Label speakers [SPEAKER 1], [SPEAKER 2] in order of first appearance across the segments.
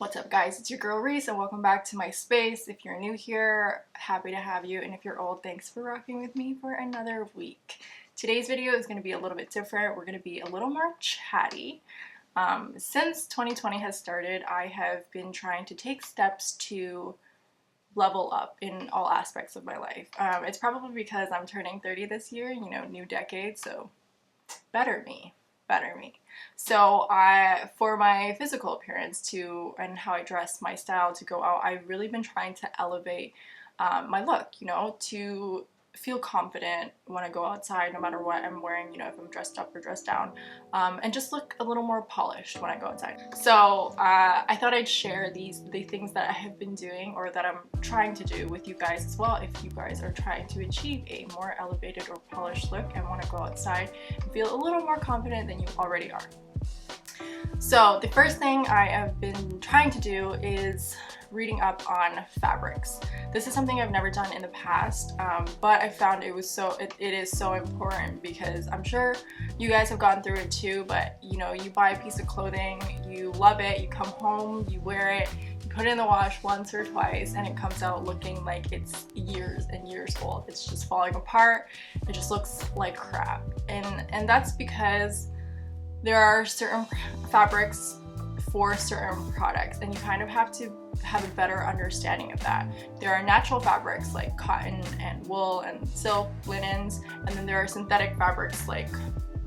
[SPEAKER 1] What's up guys, it's your girl Reese and welcome back to my space. If you're new here, happy to have you, and if you're old, thanks for rocking with me for another week. Today's video is going to be a little bit different. We're going to be a little more chatty. Since 2020 has started, I have been trying to take steps to level up in all aspects of my life. It's probably because I'm turning 30 this year, you know, new decade, so better me. So for my physical appearance and how I dress, my style to go out, I've really been trying to elevate my look, you know, to feel confident when I go outside, no matter what I'm wearing, you know, if I'm dressed up or dressed down, and just look a little more polished when I go outside. So I thought I'd share the things that I have been doing or that I'm trying to do with you guys as well, if you guys are trying to achieve a more elevated or polished look and want to go outside and feel a little more confident than you already are. So the first thing I have been trying to do is reading up on fabrics. This is something I've never done in the past, but I found it is so important, because I'm sure you guys have gone through it too. But you know, you buy a piece of clothing, you love it, you come home, you wear it, you put it in the wash once or twice, and it comes out looking like it's years and years old. It's just falling apart. It just looks like crap, and that's because there are certain fabrics for certain products, and you kind of have to have a better understanding of that. There are natural fabrics like cotton and wool and silk, linens, and then there are synthetic fabrics like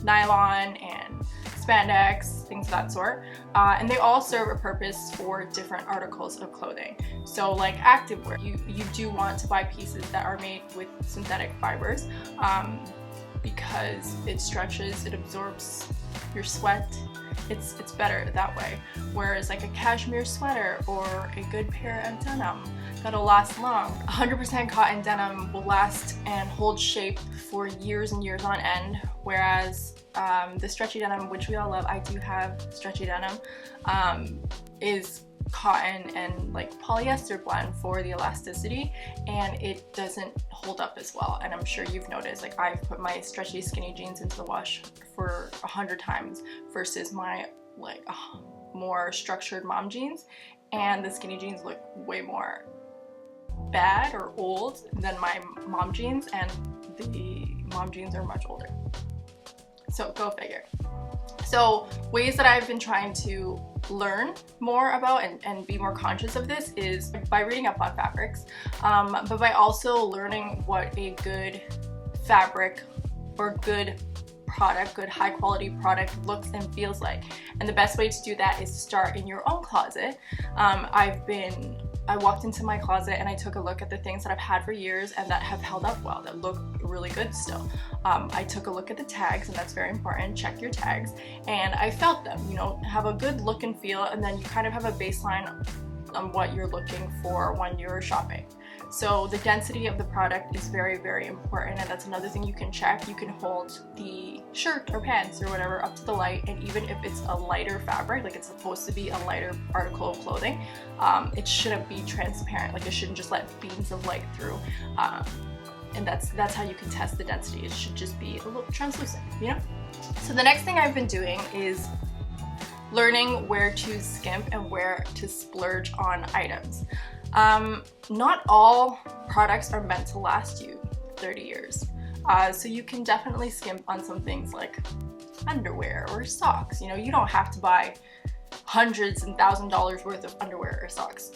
[SPEAKER 1] nylon and spandex, things of that sort, and they all serve a purpose for different articles of clothing. So like activewear, you do want to buy pieces that are made with synthetic fibers, because it stretches, it absorbs your sweat. It's better that way. Whereas like a cashmere sweater or a good pair of denim that'll last long. 100% cotton denim will last and hold shape for years and years on end, whereas the stretchy denim, which we all love, I do have stretchy denim, is cotton and like polyester blend for the elasticity, and it doesn't hold up as well. And I'm sure you've noticed, like I've put my stretchy skinny jeans into the wash for 100 times versus my like more structured mom jeans, and the skinny jeans look way more bad or old than my mom jeans, and the mom jeans are much older. So go figure. So ways that I've been trying to learn more about and be more conscious of this is by reading up on fabrics, but by also learning what a good fabric or good product, good high quality product looks and feels like. And the best way to do that is to start in your own closet. I walked into my closet and I took a look at the things that I've had for years and that have held up well, that look really good still. I took a look at the tags, and that's very important. Check your tags. And I felt them, you know, have a good look and feel, and then you kind of have a baseline on what you're looking for when you're shopping. So the density of the product is very, very important, and that's another thing you can check. You can hold the shirt or pants or whatever up to the light, and even if it's a lighter fabric, like it's supposed to be a lighter article of clothing, it shouldn't be transparent. Like it shouldn't just let beams of light through, and that's how you can test the density. It should just be a little translucent, you know? So the next thing I've been doing is learning where to skimp and where to splurge on items. Not all products are meant to last you 30 years. So you can definitely skimp on some things like underwear or socks. You know, you don't have to buy hundreds and $1,000s worth of underwear or socks,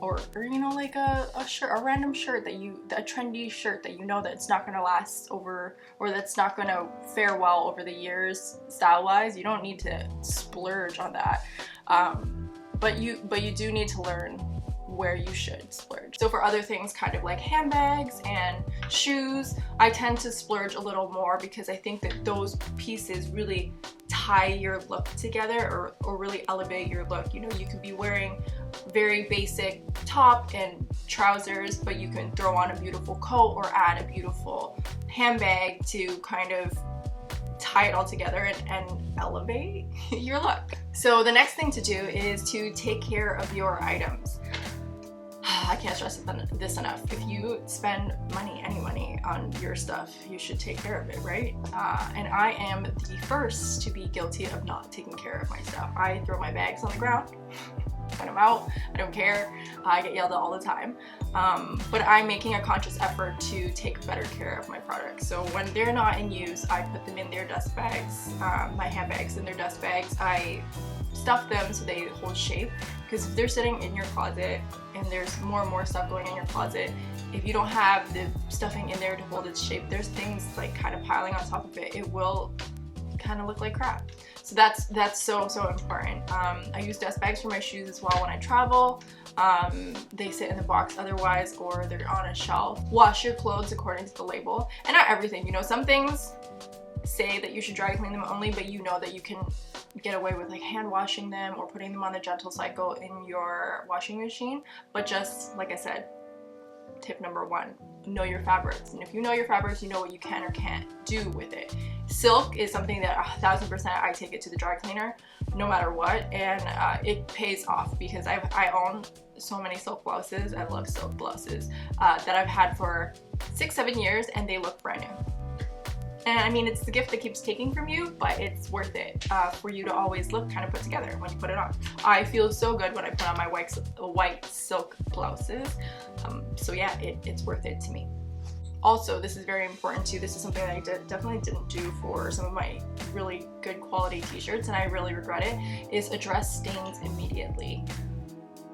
[SPEAKER 1] or you know, like a shirt, a random shirt a trendy shirt that you know that it's not going to last over, or that's not going to fare well over the years style wise. You don't need to splurge on that, but you do need to learn where you should splurge. So for other things, kind of like handbags and shoes, I tend to splurge a little more, because I think that those pieces really tie your look together, or really elevate your look. You know, you could be wearing very basic top and trousers, but you can throw on a beautiful coat or add a beautiful handbag to kind of tie it all together and elevate your look. So the next thing to do is to take care of your items. I can't stress this enough. If you spend any money on your stuff, you should take care of it, right? And I am the first to be guilty of not taking care of my stuff. I throw my bags on the ground. One of out. I don't care. I get yelled at all the time. But I'm making a conscious effort to take better care of my products. So when they're not in use, I put them in their dust bags, my handbags in their dust bags. I stuff them so they hold shape, because if they're sitting in your closet and there's more and more stuff going in your closet, if you don't have the stuffing in there to hold its shape, there's things like kind of piling on top of it. It will kind of look like crap. So that's so important. I use dust bags for my shoes as well when I travel. They sit in the box otherwise, or they're on a shelf. Wash your clothes according to the label, and not everything. You know, some things say that you should dry clean them only, but you know that you can get away with like hand washing them or putting them on the gentle cycle in your washing machine. But just like I said, tip number one, know your fabrics. And if you know your fabrics, you know what you can or can't do with it. Silk is something that 1000% I take it to the dry cleaner no matter what, and it pays off, because I own so many silk blouses. I love silk blouses that I've had for 6-7 years, and they look brand new. And I mean, it's the gift that keeps taking from you, but it's worth it for you to always look kind of put together when you put it on. I feel so good when I put on my white silk blouses. So yeah, it's worth it to me. Also, this is very important too. This is something that I definitely didn't do for some of my really good quality t-shirts, and I really regret it, is address stains immediately.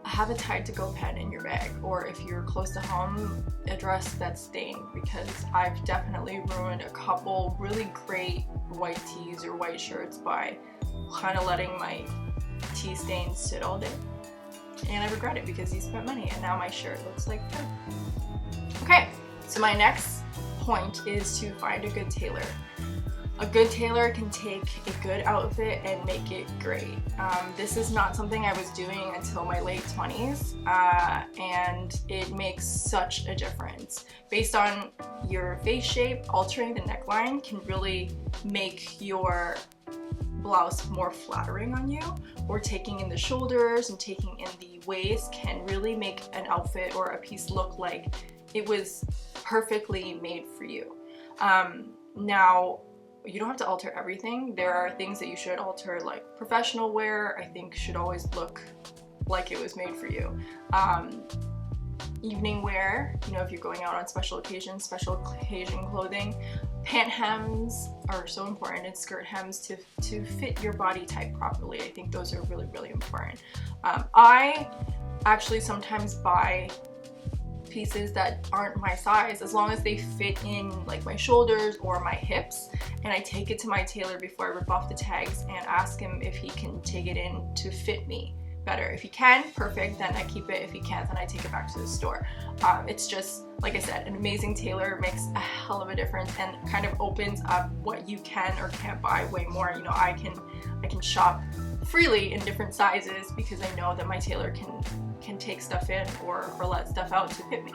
[SPEAKER 1] Have a Tide to Go pen in your bag, or if you're close to home, address that stain, because I've definitely ruined a couple really great white tees or white shirts by kind of letting my tea stains sit all day. And I regret it, because you spent money and now my shirt looks like crap. Okay, so my next point is to find a good tailor. A good tailor can take a good outfit and make it great. This is not something I was doing until my late 20s, and it makes such a difference. Based on your face shape, altering the neckline can really make your blouse more flattering on you, or taking in the shoulders and taking in the waist can really make an outfit or a piece look like it was perfectly made for you. Now, you don't have to alter everything. There are things that you should alter, like professional wear, I think should always look like it was made for you. Evening wear, you know, if you're going out on special occasion clothing. Pant hems are so important, and skirt hems to fit your body type properly. I think those are really, really important. I actually sometimes buy pieces that aren't my size, as long as they fit in like my shoulders or my hips, and I take it to my tailor before I rip off the tags and ask him if he can take it in to fit me better. If he can, perfect, then I keep it. If he can't, then I take it back to the store. It's just, like I said, an amazing tailor makes a hell of a difference, and kind of opens up what you can or can't buy way more. You know, I can shop freely in different sizes, because I know that my tailor can take stuff in or let stuff out to fit me.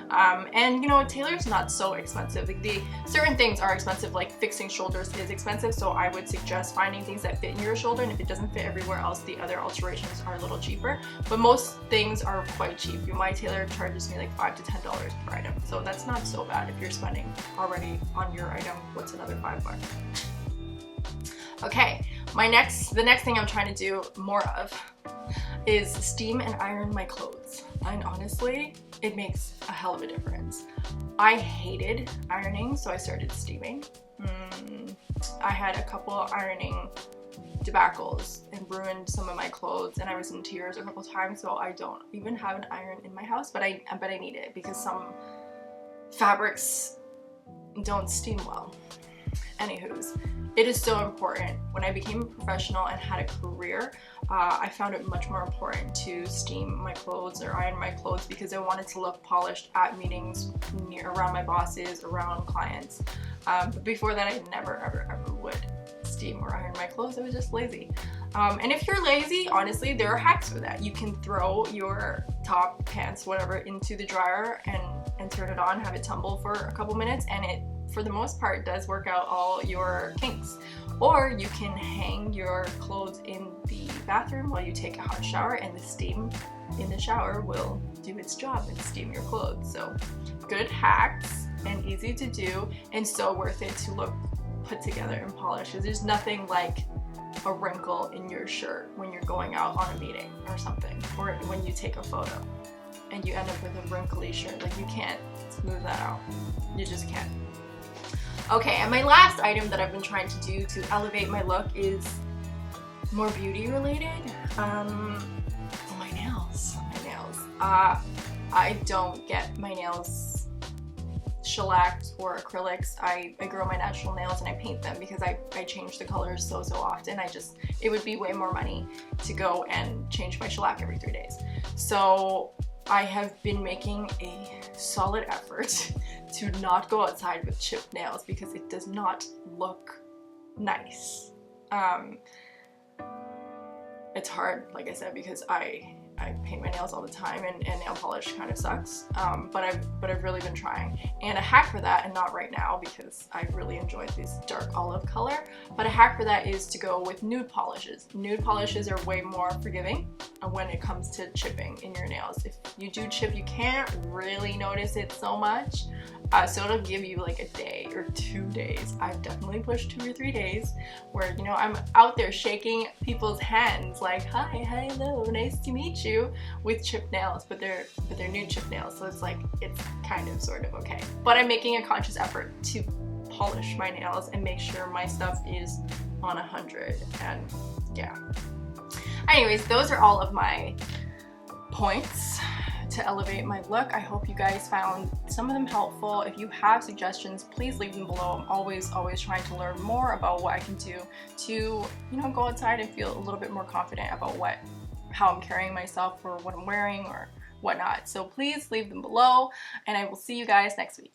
[SPEAKER 1] And you know, a tailor's not so expensive. Like, certain things are expensive, like fixing shoulders is expensive, so I would suggest finding things that fit in your shoulder, and if it doesn't fit everywhere else, the other alterations are a little cheaper. But most things are quite cheap. My tailor charges me like $5 to $10 per item, so that's not so bad. If you're spending already on your item, what's another $5? Okay, the next thing I'm trying to do more of is steam and iron my clothes. And honestly, it makes a hell of a difference. I hated ironing, so I started steaming. I had a couple ironing debacles and ruined some of my clothes, and I was in tears a couple times, so I don't even have an iron in my house, but I need it, because some fabrics don't steam well. Anywho's, it is so important. When I became a professional and had a career, I found it much more important to steam my clothes or iron my clothes, because I wanted to look polished at meetings, around my bosses, around clients. But before that, I never ever would steam or iron my clothes. I was just lazy. And if you're lazy, honestly, there are hacks for that. You can throw your top, pants, whatever, into the dryer and turn it on, have it tumble for a couple minutes, and it, for the most part, does work out all your kinks. Or you can hang your clothes in the bathroom while you take a hot shower, and the steam in the shower will do its job and steam your clothes. So good hacks, and easy to do, and so worth it to look put together and polished, because there's nothing like a wrinkle in your shirt when you're going out on a meeting or something, or when you take a photo and you end up with a wrinkly shirt. Like, you can't smooth that out. You just can't. Okay, and my last item that I've been trying to do to elevate my look is more beauty related. My nails. I don't get my nails shellacked or acrylics. I grow my natural nails and I paint them because I change the colors so often. It would be way more money to go and change my shellac every 3 days. So I have been making a solid effort to not go outside with chipped nails because it does not look nice. It's hard, like I said, because I paint my nails all the time and nail polish kind of sucks, but I've really been trying. And a hack for that, and not right now because I really enjoyed this dark olive color, but a hack for that is to go with nude polishes. Nude polishes are way more forgiving when it comes to chipping in your nails. If you do chip, you can't really notice it so much, so it'll give you like a day or 2 days. I've definitely pushed 2 or 3 days where, you know, I'm out there shaking people's hands like, hi, hello, nice to meet you, with chipped nails, but they're nude chipped nails, so it's like, it's kind of sort of okay. But I'm making a conscious effort to polish my nails and make sure my stuff is on 100, and yeah. Anyways, those are all of my points to elevate my look. I hope you guys found some of them helpful. If you have suggestions, please leave them below. I'm always trying to learn more about what I can do to, you know, go outside and feel a little bit more confident about how I'm carrying myself or what I'm wearing or whatnot. So please leave them below, and I will see you guys next week.